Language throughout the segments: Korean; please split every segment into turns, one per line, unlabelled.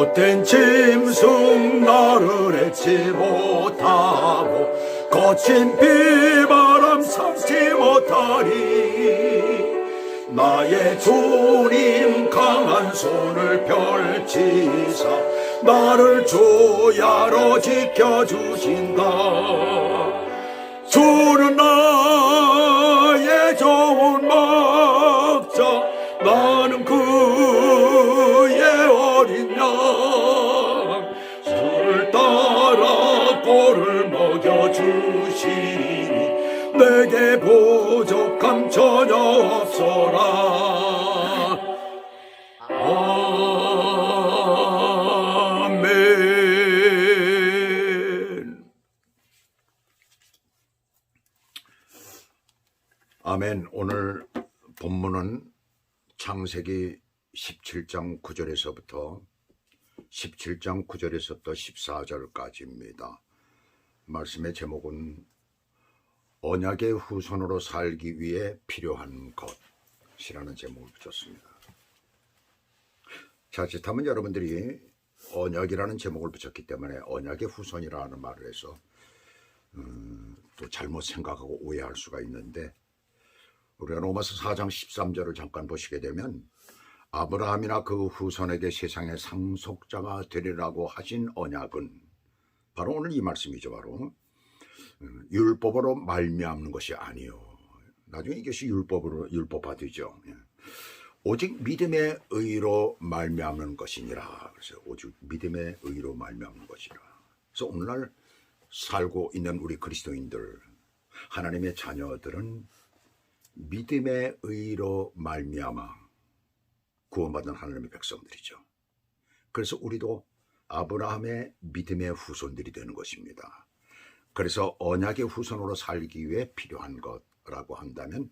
헛된 짐승 나를 해치 못하고 거친 비바람 삼지 못하리. 나의 주님 강한 손을 펼치사 나를 주야로 지켜주신다. 주는 나의 좋은 목자, 나는 그의 어린 양. 주를 따라 꼴을 먹여주시니 내게 부족함 전혀 없어라. 아멘. 아멘. 오늘 본문은 창세기 17장 9절에서부터 17장 9절에서부터 14절까지입니다. 말씀의 제목은 언약의 후손으로 살기 위해 필요한 것이라는 제목을 붙였습니다. 자칫하면 여러분들이 언약이라는 제목을 붙였기 때문에 언약의 후손이라는 말을 해서 또 잘못 생각하고 오해할 수가 있는데, 우리가 로마서 4장 13절을 잠깐 보시게 되면 아브라함이나 그 후손에게 세상의 상속자가 되리라고 하신 언약은 바로 오늘 이 말씀이죠. 바로 율법으로 말미암는 것이 아니요, 나중에 이것이 율법화되죠. 오직 믿음의 의로 말미암는 것이니라. 그래서 오직 믿음의 의로 말미암는 것이라. 그래서 오늘날 살고 있는 우리 그리스도인들, 하나님의 자녀들은 믿음의 의로 말미암아 구원받은 하나님의 백성들이죠. 그래서 우리도 아브라함의 믿음의 후손들이 되는 것입니다. 그래서 언약의 후손으로 살기 위해 필요한 것라고 한다면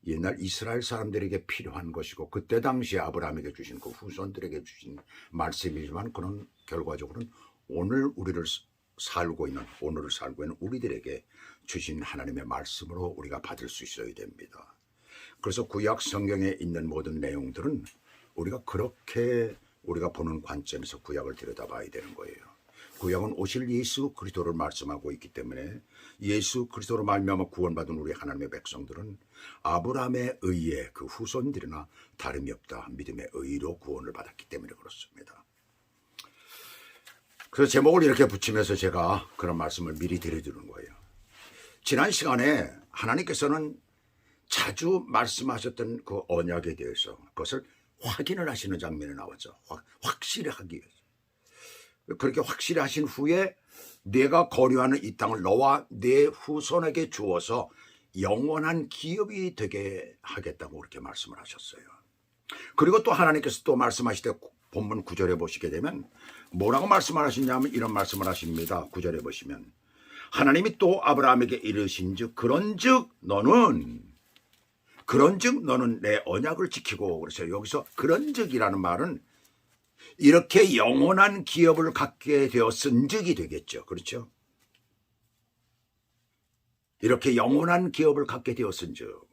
옛날 이스라엘 사람들에게 필요한 것이고, 그때 당시 아브라함에게 주신 그 후손들에게 주신 말씀이지만, 그런 결과적으로는 오늘을 살고 있는 우리들에게 주신 하나님의 말씀으로 우리가 받을 수 있어야 됩니다. 그래서 구약 성경에 있는 모든 내용들은 우리가 그렇게 우리가 보는 관점에서 구약을 들여다봐야 되는 거예요. 구약은 오실 예수 그리스도를 말씀하고 있기 때문에 예수 그리스도로 말미암아 구원받은 우리 하나님의 백성들은 아브라함의 의에 그 후손들이나 다름이 없다. 믿음의 의로 구원을 받았기 때문에 그렇습니다. 그래서 제목을 이렇게 붙이면서 제가 그런 말씀을 미리 드려주는 거예요. 지난 시간에 하나님께서는 자주 말씀하셨던 그 언약에 대해서 그것을 확인을 하시는 장면이 나왔죠. 확실히 하기 위해서. 그렇게 확실히 하신 후에 내가 거류하는 이 땅을 너와 내 후손에게 주어서 영원한 기업이 되게 하겠다고 그렇게 말씀을 하셨어요. 그리고 또 하나님께서 또 말씀하실 때 본문 9절에 보시게 되면 뭐라고 말씀을 하시냐면 이런 말씀을 하십니다. 9절에 보시면 하나님이 또 아브라함에게 이르신즉 그런즉 너는 내 언약을 지키고. 그래서 여기서 그런즉이라는 말은 이렇게 영원한 기업을 갖게 되었은즉이 되겠죠. 그렇죠? 이렇게 영원한 기업을 갖게 되었은즉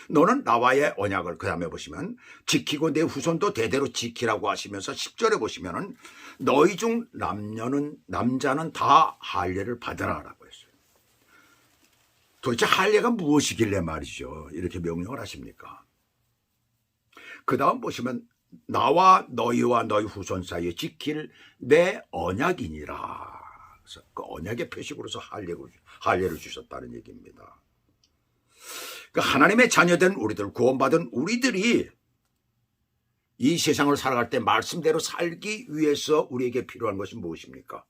너는 나와의 언약을, 그 다음에 보시면 지키고 내 후손도 대대로 지키라고 하시면서 10절에 보시면은 너희 중 남자는 다 할례를 받으라라고 했어요. 도대체 할례가 무엇이길래 말이죠 이렇게 명령을 하십니까? 그 다음 보시면 나와 너희와 너희 후손 사이에 지킬 내 언약이니라. 그래서 그 언약의 표식으로서 할례를 주셨다는 얘기입니다. 그러니까 하나님의 자녀된 우리들, 구원받은 우리들이 이 세상을 살아갈 때 말씀대로 살기 위해서 우리에게 필요한 것이 무엇입니까?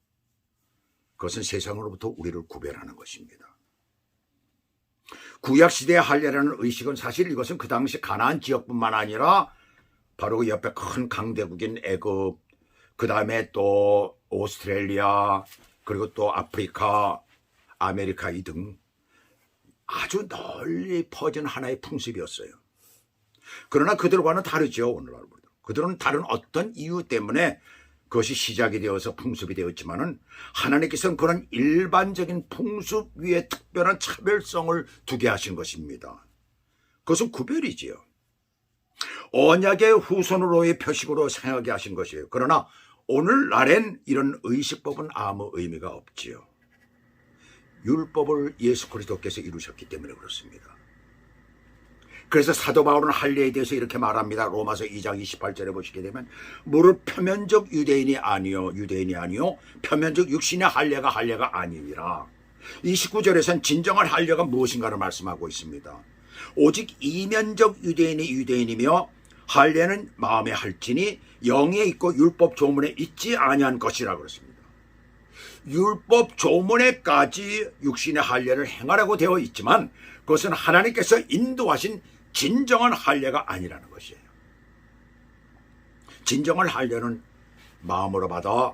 그것은 세상으로부터 우리를 구별하는 것입니다. 구약시대의 할례라는 의식은 사실 이것은 그 당시 가나안 지역뿐만 아니라 바로 그 옆에 큰 강대국인 애굽, 그 다음에 또 오스트레일리아, 그리고 또 아프리카, 아메리카 이 등 아주 널리 퍼진 하나의 풍습이었어요. 그러나 그들과는 다르죠. 오늘날 그들은 다른 어떤 이유 때문에 그것이 시작이 되어서 풍습이 되었지만은 하나님께서는 그런 일반적인 풍습 위에 특별한 차별성을 두게 하신 것입니다. 그것은 구별이지요. 언약의 후손으로의 표식으로 생각하게 하신 것이에요. 그러나 오늘날엔 이런 의식법은 아무 의미가 없지요. 율법을 예수 그리스도께서 이루셨기 때문에 그렇습니다. 그래서 사도 바울은 할례에 대해서 이렇게 말합니다. 로마서 2장 28절에 보시게 되면 무릇 표면적 유대인이 아니요 표면적 육신의 할례가 아니니라. 29절에서는 진정한 할례가 무엇인가를 말씀하고 있습니다. 오직 이면적 유대인이 유대인이며 할례는 마음에 할지니 영에 있고 율법 조문에 있지 아니한 것이라 그렇습니다. 율법 조문에까지 육신의 할례를 행하라고 되어 있지만 그것은 하나님께서 인도하신 진정한 할례가 아니라는 것이에요. 진정한 할례는 마음으로 받아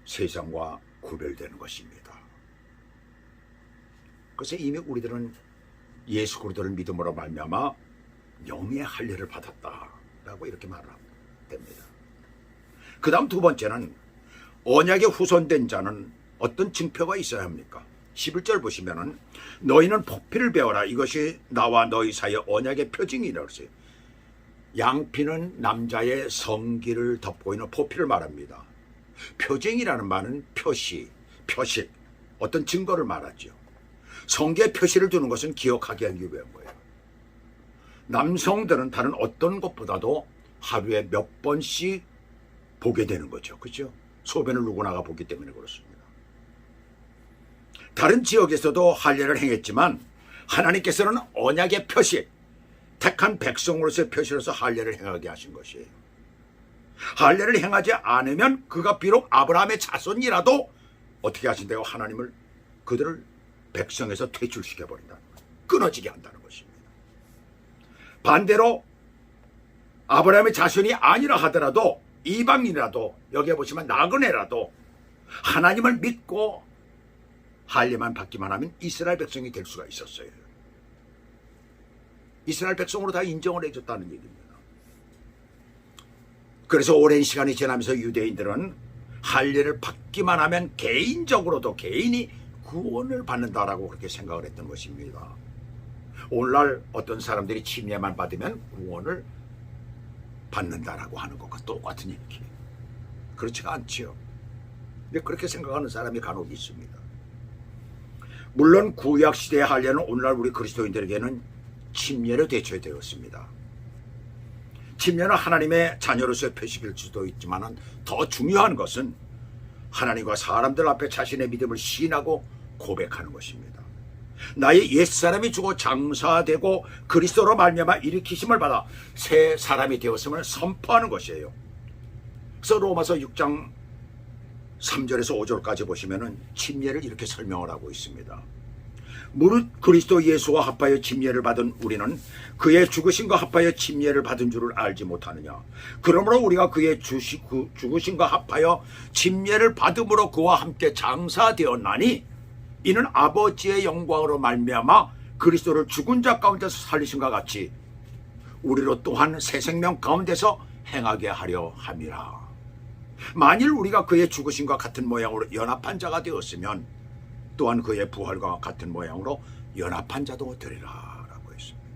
세상과 구별되는 것입니다. 그래서 이미 우리들은 예수 그리스도를 믿음으로 말미암아 영의 할례를 받았다라고 이렇게 말을 됩니다. 그 다음 두 번째는 언약의 후손된 자는 어떤 증표가 있어야 합니까? 11절 보시면은 너희는 포피를 배워라. 이것이 나와 너희 사이의 언약의 표징이라고 했어요. 양피는 남자의 성기를 덮고 있는 포피를 말합니다. 표징이라는 말은 표시, 표식, 어떤 증거를 말하죠. 성기에 표시를 두는 것은 기억하기 위한 거예요. 남성들은 다른 어떤 것보다도 하루에 몇 번씩 보게 되는 거죠. 그렇죠? 소변을 누구나가 보기 때문에 그렇습니다. 다른 지역에서도 할례를 행했지만 하나님께서는 언약의 표시, 택한 백성으로서의 표시로서 할례를 행하게 하신 것이에요. 할례를 행하지 않으면 그가 비록 아브라함의 자손이라도 어떻게 하신대요? 하나님을 그들을 백성에서 퇴출시켜버린다는 거예요. 끊어지게 한다는 것입니다. 반대로 아브라함의 자손이 아니라 하더라도 이방인이라도 여기에 보시면 나그네라도 하나님을 믿고 할례만 받기만 하면 이스라엘 백성이 될 수가 있었어요. 이스라엘 백성으로 다 인정을 해줬다는 얘기입니다. 그래서 오랜 시간이 지나면서 유대인들은 할례를 받기만 하면 개인적으로도 개인이 구원을 받는다라고 그렇게 생각을 했던 것입니다. 오늘날 어떤 사람들이 침례만 받으면 구원을 받는다라고 하는 것과 똑같은 얘기예요. 그렇지가 않지요. 근데 그렇게 생각하는 사람이 간혹 있습니다. 물론 구약 시대의 할례는 오늘날 우리 그리스도인들에게는 침례로 대처되었습니다. 침례는 하나님의 자녀로서의 표식일 수도 있지만 더 중요한 것은 하나님과 사람들 앞에 자신의 믿음을 시인하고 고백하는 것입니다. 나의 옛사람이 죽어 장사되고 그리스도로 말미암아 일으키심을 받아 새 사람이 되었음을 선포하는 것이에요. 그래서 로마서 6장 3절에서 5절까지 보시면은 침례를 이렇게 설명을 하고 있습니다. 무릇 그리스도 예수와 합하여 침례를 받은 우리는 그의 죽으심과 합하여 침례를 받은 줄을 알지 못하느냐. 그러므로 우리가 그의 죽으심과 합하여 침례를 받음으로 그와 함께 장사되었나니 이는 아버지의 영광으로 말미암아 그리스도를 죽은 자 가운데서 살리심과 같이 우리로 또한 새 생명 가운데서 행하게 하려 함이라. 만일 우리가 그의 죽으심과 같은 모양으로 연합한 자가 되었으면 또한 그의 부활과 같은 모양으로 연합한 자도 되리라 라고 했습니다.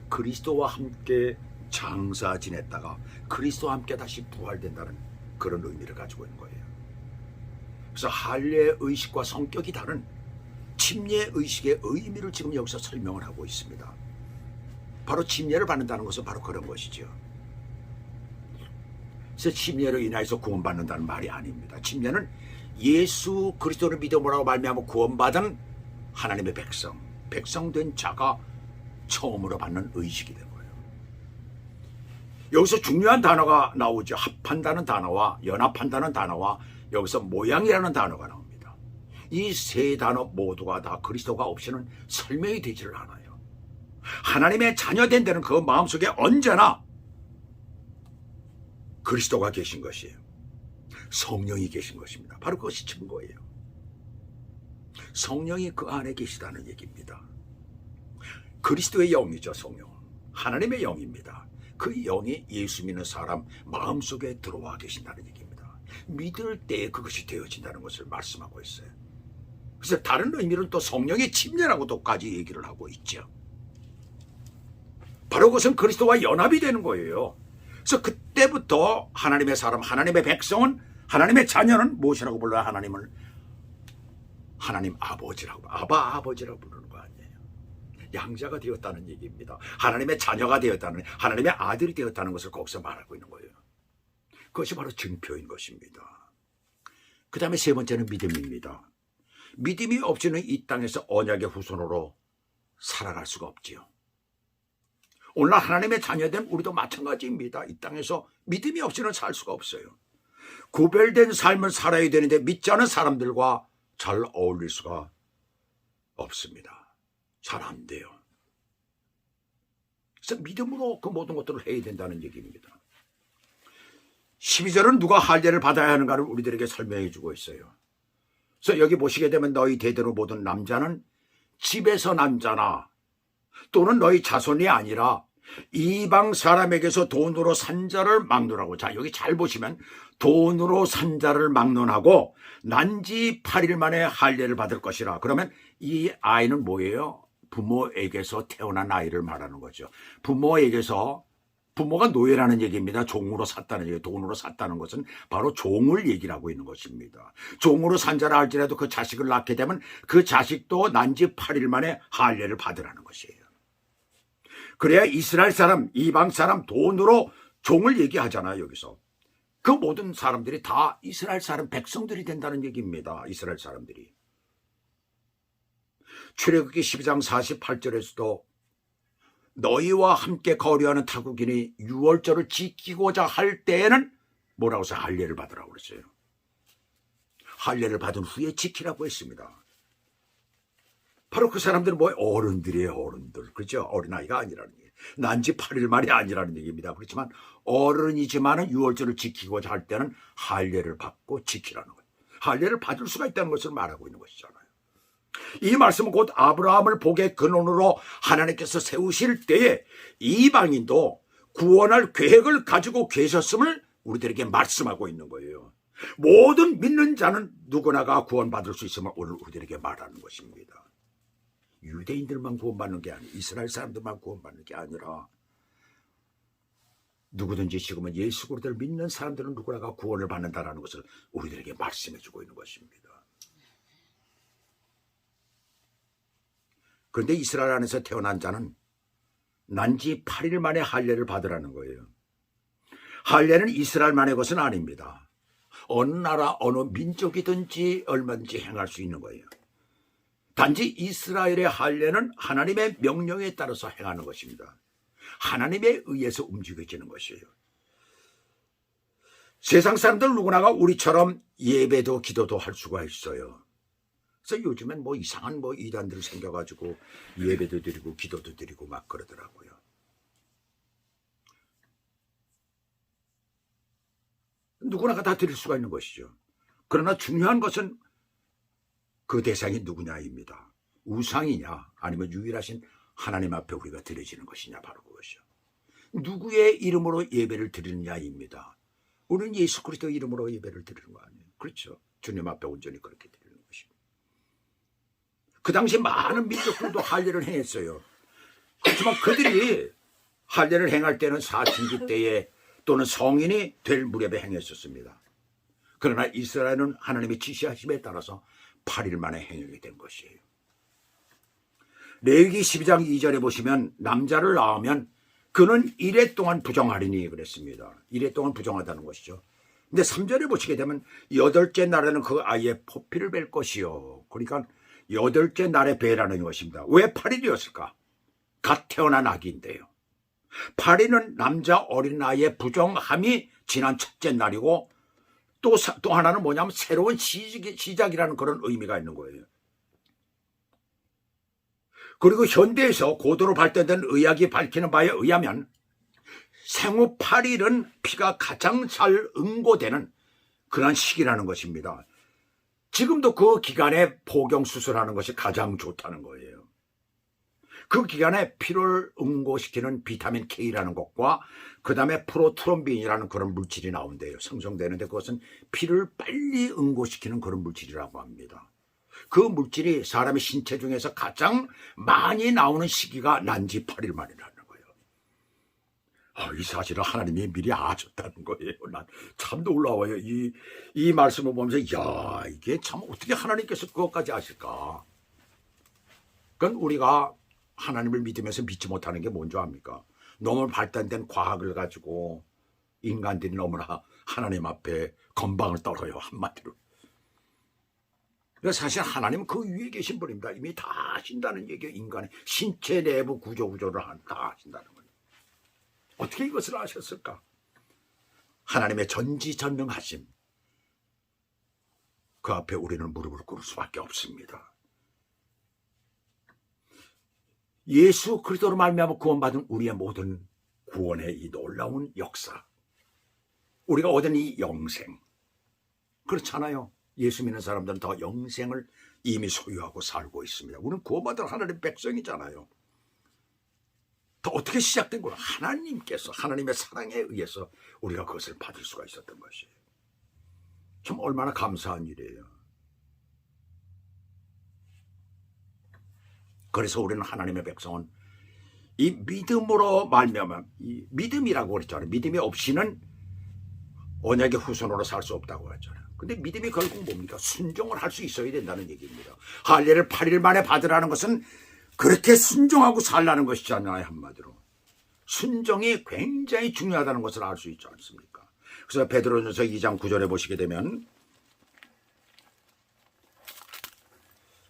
그리스도와 함께 장사 지냈다가 그리스도와 함께 다시 부활된다는 그런 의미를 가지고 있는 거예요. 그래서 할례 의식과 성격이 다른 침례 의식의 의미를 지금 여기서 설명을 하고 있습니다. 바로 침례를 받는다는 것은 바로 그런 것이죠. 그래서 침례로 인하여서 구원받는다는 말이 아닙니다. 침례는 예수 그리스도를 믿음으로 말미암아 구원받은 하나님의 백성된 자가 처음으로 받는 의식이 된 거예요. 여기서 중요한 단어가 나오죠. 합한다는 단어와 연합한다는 단어와 여기서 모양이라는 단어가 나옵니다. 이 세 단어 모두가 다 그리스도가 없이는 설명이 되지를 않아요. 하나님의 자녀된 데는 그 마음속에 언제나 그리스도가 계신 것이에요. 성령이 계신 것입니다. 바로 그것이 증거예요. 성령이 그 안에 계시다는 얘기입니다. 그리스도의 영이죠. 성령은 하나님의 영입니다. 그 영이 예수 믿는 사람 마음속에 들어와 계신다는 얘기입니다. 믿을 때 그것이 되어진다는 것을 말씀하고 있어요. 그래서 다른 의미로 또 성령의 침례라고도까지 얘기를 하고 있죠. 바로 그것은 그리스도와 연합이 되는 거예요. 그래서 그때부터 하나님의 사람, 하나님의 백성은, 하나님의 자녀는 무엇이라고 불러요? 하나님을 하나님 아버지라고, 아바 아버지라고 부르는 거 아니에요. 양자가 되었다는 얘기입니다. 하나님의 자녀가 되었다는, 하나님의 아들이 되었다는 것을 거기서 말하고 있는 거예요. 그것이 바로 증표인 것입니다. 그 다음에 세 번째는 믿음입니다. 믿음이 없이는 이 땅에서 언약의 후손으로 살아갈 수가 없지요. 오늘날 하나님의 자녀된 우리도 마찬가지입니다. 이 땅에서 믿음이 없이는 살 수가 없어요. 구별된 삶을 살아야 되는데 믿지 않은 사람들과 잘 어울릴 수가 없습니다. 잘 안 돼요. 그래서 믿음으로 그 모든 것들을 해야 된다는 얘기입니다. 12절은 누가 할례를 받아야 하는가를 우리들에게 설명해 주고 있어요. 그래서 여기 보시게 되면 너희 대대로 모든 남자는 집에서 난 자나 또는 너희 자손이 아니라 이방 사람에게서 돈으로 산 자를 막론하고, 자 여기 잘 보시면 돈으로 산 자를 막론하고 난지 8일 만에 할례를 받을 것이라. 그러면 이 아이는 뭐예요? 부모에게서 태어난 아이를 말하는 거죠. 부모가 노예라는 얘기입니다. 종으로 샀다는 얘기, 돈으로 샀다는 것은 바로 종을 얘기를 하고 있는 것입니다. 종으로 산 자라 할지라도 그 자식을 낳게 되면 그 자식도 난지 8일 만에 할례를 받으라는 것이에요. 그래야 이스라엘 사람, 이방 사람, 돈으로 종을 얘기하잖아요. 여기서 그 모든 사람들이 다 이스라엘 사람, 백성들이 된다는 얘기입니다. 이스라엘 사람들이. 출애굽기 12장 48절에서도 너희와 함께 거류하는 타국인이 유월절을 지키고자 할 때에는 뭐라고 해서 할례를 받으라고 그랬어요. 할례를 받은 후에 지키라고 했습니다. 바로 그 사람들은 뭐예요? 어른들이에요. 어른들. 그렇죠? 어린아이가 아니라는 얘기예요. 난지 8일 만이 아니라는 얘기입니다. 그렇지만 어른이지만 유월절을 지키고자 할 때는 할례를 받고 지키라는 거예요. 할례를 받을 수가 있다는 것을 말하고 있는 것이잖아요. 이 말씀은 곧 아브라함을 복의 근원으로 하나님께서 세우실 때에 이방인도 구원할 계획을 가지고 계셨음을 우리들에게 말씀하고 있는 거예요. 모든 믿는 자는 누구나가 구원받을 수 있음을 오늘 우리들에게 말하는 것입니다. 유대인들만 구원받는 게 아니라, 이스라엘 사람들만 구원받는 게 아니라 누구든지 지금은 예수 그리스도를 믿는 사람들은 누구나가 구원을 받는다라는 것을 우리들에게 말씀해주고 있는 것입니다. 그런데 이스라엘 안에서 태어난 자는 난지 8일 만에 할례를 받으라는 거예요. 할례는 이스라엘만의 것은 아닙니다. 어느 나라, 어느 민족이든지 얼마든지 행할 수 있는 거예요. 단지 이스라엘의 할례는 하나님의 명령에 따라서 행하는 것입니다. 하나님에 의해서 움직여지는 것이에요. 세상 사람들 누구나가 우리처럼 예배도 기도도 할 수가 있어요. 그래서 요즘엔 뭐 이상한 이단들 생겨가지고 예배도 드리고 기도도 드리고 막 그러더라고요. 누구나가 다 드릴 수가 있는 것이죠. 그러나 중요한 것은 그 대상이 누구냐입니다. 우상이냐 아니면 유일하신 하나님 앞에 우리가 드려지는 것이냐, 바로 그것이요. 누구의 이름으로 예배를 드리느냐입니다. 우리는 예수 그리스도 이름으로 예배를 드리는 거 아니에요. 그렇죠. 주님 앞에 온전히 그렇게 드리는 것입니다. 그 당시 많은 민족들도 할례를 행했어요. 그렇지만 그들이 할례를 행할 때는 사춘기 때에 또는 성인이 될 무렵에 행했었습니다. 그러나 이스라엘은 하나님의 지시하심에 따라서 8일 만에 행하게 된 것이에요. 레위기 12장 2절에 보시면 남자를 낳으면 그는 1회 동안 부정하리니 그랬습니다. 1회 동안 부정하다는 것이죠. 근데 3절에 보시게 되면 8째 날에는 그 아이의 포피를 뺄 것이요. 그러니까 8째 날에 베라는 것입니다. 왜 8일이었을까? 갓 태어난 아기인데요. 8일은 남자 어린아이의 부정함이 지난 첫째 날이고 또 하나는 뭐냐면 새로운 시작이라는 그런 의미가 있는 거예요. 그리고 현대에서 고도로 발전된 의학이 밝히는 바에 의하면 생후 8일은 피가 가장 잘 응고되는 그런 시기라는 것입니다. 지금도 그 기간에 포경수술하는 것이 가장 좋다는 거예요. 그 기간에 피를 응고시키는 비타민 K라는 것과 그 다음에 프로트롬빈이라는 그런 물질이 나온대요. 생성되는데 그것은 피를 빨리 응고시키는 그런 물질이라고 합니다. 그 물질이 사람의 신체 중에서 가장 많이 나오는 시기가 난지 8일 만이라는 거예요. 이 사실을 하나님이 미리 아셨다는 거예요. 난 참 놀라워요. 이 말씀을 보면서, 야, 이게 참 어떻게 하나님께서 그것까지 아실까? 그건 우리가 하나님을 믿으면서 믿지 못하는 게 뭔지 압니까? 너무 발달된 과학을 가지고 인간들이 너무나 하나님 앞에 건방을 떨어요, 한마디로. 사실 하나님은 그 위에 계신 분입니다. 이미 다 아신다는 얘기예요. 인간의 신체 내부 구조를 다 아신다는 거예요. 어떻게 이것을 아셨을까? 하나님의 전지전능하심, 그 앞에 우리는 무릎을 꿇을 수밖에 없습니다. 예수 그리스도로 말미암아 구원받은 우리의 모든 구원의 이 놀라운 역사, 우리가 얻은 이 영생, 그렇잖아요. 예수 믿는 사람들은 더 영생을 이미 소유하고 살고 있습니다. 우리는 구원받은 하나님의 백성이잖아요. 더 어떻게 시작된 거예요? 하나님께서, 하나님의 사랑에 의해서 우리가 그것을 받을 수가 있었던 것이에요. 참 얼마나 감사한 일이에요. 그래서 우리는 하나님의 백성은 이 믿음으로 말미암아, 이 믿음이라고 그랬잖아요. 믿음이 없이는 언약의 후손으로 살 수 없다고 했잖아요. 근데 믿음이 결국 뭡니까? 순종을 할 수 있어야 된다는 얘기입니다. 할례를 8일 만에 받으라는 것은 그렇게 순종하고 살라는 것이잖아요, 한마디로. 순종이 굉장히 중요하다는 것을 알 수 있지 않습니까? 그래서 베드로전서 2장 9절에 보시게 되면,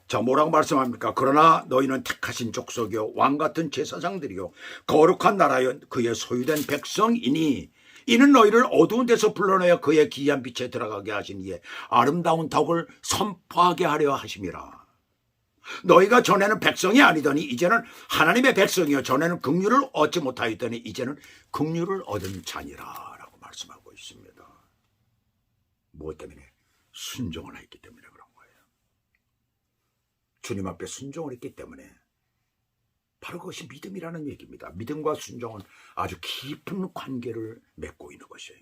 자, 뭐라고 말씀합니까? 그러나 너희는 택하신 족속이요 왕같은 제사장들이요 거룩한 나라여 그의 소유된 백성이니 이는 너희를 어두운 데서 불러내어 그의 기이한 빛에 들어가게 하신 이에 아름다운 덕을 선포하게 하려 하심이라. 너희가 전에는 백성이 아니더니 이제는 하나님의 백성이요 전에는 긍휼을 얻지 못하였더니 이제는 긍휼을 얻은 자니라 라고 말씀하고 있습니다. 무엇 때문에? 순종을 했기 때문에 그런 거예요. 주님 앞에 순종을 했기 때문에. 바로 그것이 믿음이라는 얘기입니다. 믿음과 순종은 아주 깊은 관계를 맺고 있는 것이에요.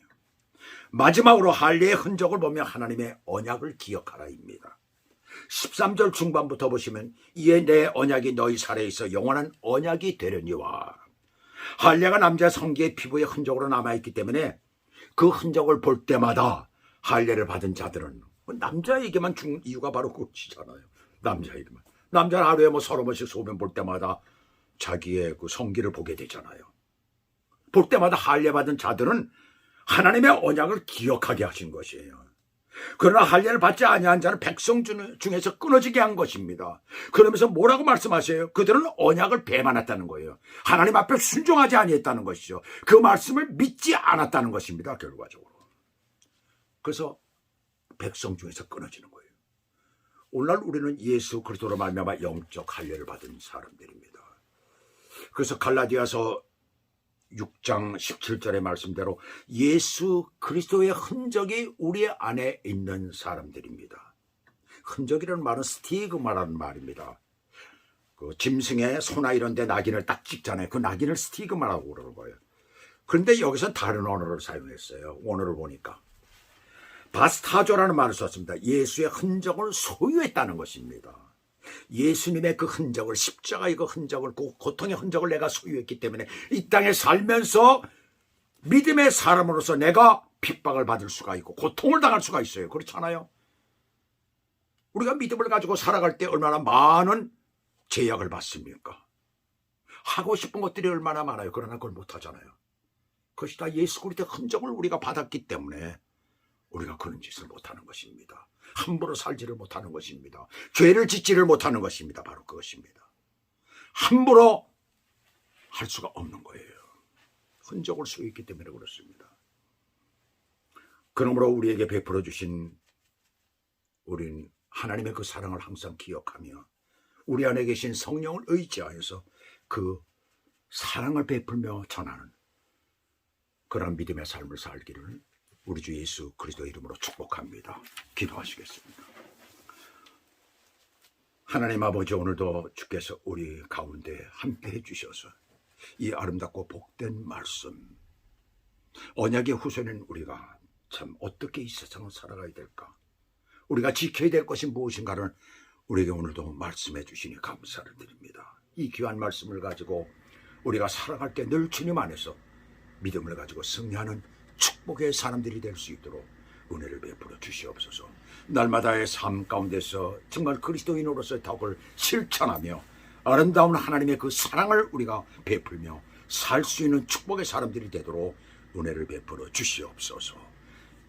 마지막으로 할례의 흔적을 보며 하나님의 언약을 기억하라입니다. 13절 중반부터 보시면 이에 내 언약이 너희 살에 있어 영원한 언약이 되려니와. 할례가 남자 성기의 피부의 흔적으로 남아있기 때문에 그 흔적을 볼 때마다 할례를 받은 자들은, 남자에게만 준 이유가 바로 그것이잖아요. 남자에게만. 남자는 하루에 서너 번씩 소변 볼 때마다 자기의 그 성기를 보게 되잖아요. 볼 때마다 할례 받은 자들은 하나님의 언약을 기억하게 하신 것이에요. 그러나 할례를 받지 아니한 자는 백성 중에서 끊어지게 한 것입니다. 그러면서 뭐라고 말씀하세요? 그들은 언약을 배반했다는 거예요. 하나님 앞에 순종하지 아니했다는 것이죠. 그 말씀을 믿지 않았다는 것입니다. 결과적으로. 그래서 백성 중에서 끊어지는 거예요. 오늘날 우리는 예수 그리스도로 말미암아 영적 할례를 받은 사람들입니다. 그래서 갈라디아서 6장 17절의 말씀대로 예수 그리스도의 흔적이 우리 안에 있는 사람들입니다. 흔적이라는 말은 스티그마라는 말입니다. 그 짐승의 소나 이런 데 낙인을 딱 찍잖아요. 그 낙인을 스티그마라고 그러는 거예요. 그런데 여기서 다른 언어를 사용했어요. 원어를 보니까 바스타조라는 말을 썼습니다. 예수의 흔적을 소유했다는 것입니다. 예수님의 그 흔적을, 십자가의 그 흔적을, 그 고통의 흔적을 내가 소유했기 때문에 이 땅에 살면서 믿음의 사람으로서 내가 핍박을 받을 수가 있고 고통을 당할 수가 있어요. 그렇잖아요. 우리가 믿음을 가지고 살아갈 때 얼마나 많은 제약을 받습니까? 하고 싶은 것들이 얼마나 많아요. 그러나 그걸 못하잖아요. 그것이 다 예수 그리스도의 흔적을 우리가 받았기 때문에 우리가 그런 짓을 못하는 것입니다. 함부로 살지를 못하는 것입니다. 죄를 짓지를 못하는 것입니다. 바로 그것입니다. 함부로 할 수가 없는 거예요. 흔적을 소유했기 때문에 그렇습니다. 그러므로 우리에게 베풀어 주신 우린 하나님의 그 사랑을 항상 기억하며 우리 안에 계신 성령을 의지하여서 그 사랑을 베풀며 전하는 그런 믿음의 삶을 살기를 우리 주 예수 그리스도의 이름으로 축복합니다. 기도하시겠습니다. 하나님 아버지, 오늘도 주께서 우리 가운데 함께해 주셔서 이 아름답고 복된 말씀, 언약의 후손인 우리가 참 어떻게 이 세상을 살아가야 될까, 우리가 지켜야 될 것이 무엇인가를 우리에게 오늘도 말씀해 주시니 감사를 드립니다. 이 귀한 말씀을 가지고 우리가 살아갈 때 늘 주님 안에서 믿음을 가지고 승리하는 축복의 사람들이 될 수 있도록 은혜를 베풀어 주시옵소서. 날마다의 삶 가운데서 정말 그리스도인으로서의 덕을 실천하며 아름다운 하나님의 그 사랑을 우리가 베풀며 살 수 있는 축복의 사람들이 되도록 은혜를 베풀어 주시옵소서.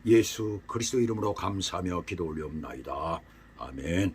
예수 그리스도 이름으로 감사하며 기도 올리옵나이다. 아멘.